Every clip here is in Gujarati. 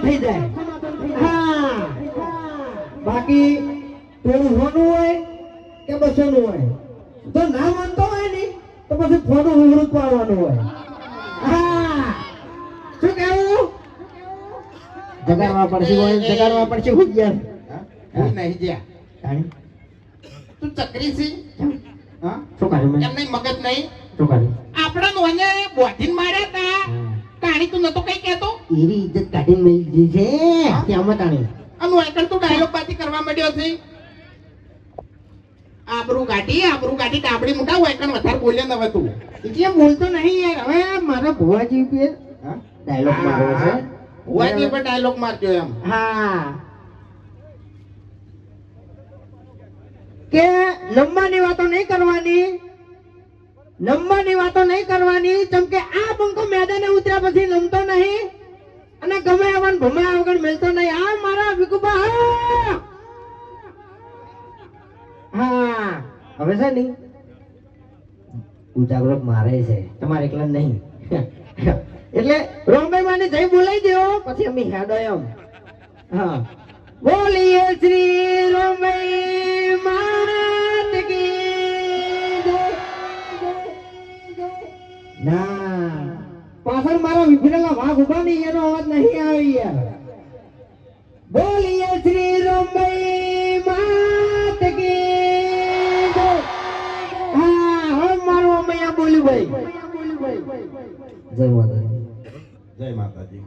થઈ જાય. હા બાકી પેલું હોનું હોય કે બસોનું હોય તો ના માનતો હોય ને તો પછી ફોનું હુમરું પાડવાનું હોય. હા શું કહેવું જગાડવા પડશે હોય જગાડવા પડશે હું ગયા હું નહીં જ્યા તું ચકરી છે હા શું કર્યું એમ નહીં મગજ નહીં શું કર્યું આપણા નોને બોધીન માર્યા તા કાણી તું નતો કઈ કહેતો એવી ઇજ્જત કાઢી મળી છે ત્યાં તાણી અને વાયકલ તું ડાયલોગ પાછી કરવા માંડ્યો છે આબરૂ કાઢી ડાબડી મોટા વાયકલ વધારે બોલ્યા ન હવે તું એટલે બોલતો નહીં યાર હવે મારા ભુવાજી પે ડાયલોગ મારવો છે ભુવાજી પર ડાયલોગ મારજો એમ હા કે નંબરની વાતો નહીં કરવાની કેમ કે આ બંકો મેદાને ઉતર્યા પછી નમતો નહીં અને ગમે આવન ભમાયા વગર મળતો નહીં આ મારા વિકુબા હા હવે છે ને ઉજાગરો મારે છે તમારે એકલા નહીં એટલે રોમભાઈ માને જઈ બોલાવી દેવો પછી અમે હેડો એમ હા બોલીએ શ્રી રોમભાઈ માત કી જય. ના પાછળ મારા વિભરેલા વાઘ ઉભા નહીં એનો અવાજ નહીં આવી યાર બોલીએ શ્રી રોમભાઈ માત કી જય. હા હવે મારો મૈયા બોલ્યું ભાઈ જય માતાજી જય માતાજી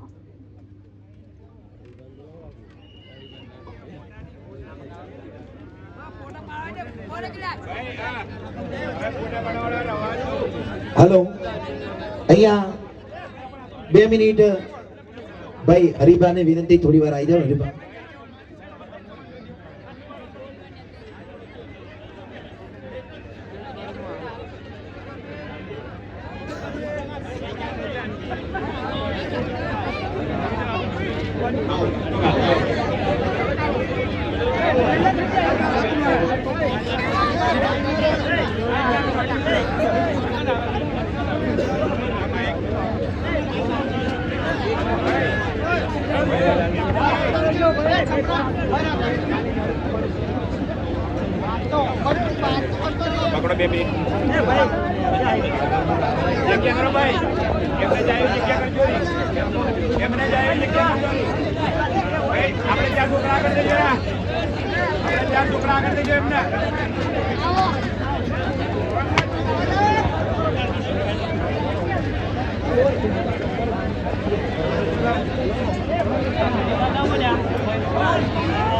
हेलो અહીંયા 2 મિનિટ ભાઈ હરિભા ને વિનંતી થોડી વાર આવી જાવ હરિભા પકડો 2 મિનિટ જગ્યા કરો ભાઈ એમને જાય જગ્યા કરજો એમને જાય જગ્યા ભાઈ આપણે ચાર છોકરા આગળ દેજો આપણે ચાર છોકરા આગળ દેજો એમને Hãy subscribe cho kênh Ghiền Mì Gõ để không bỏ lỡ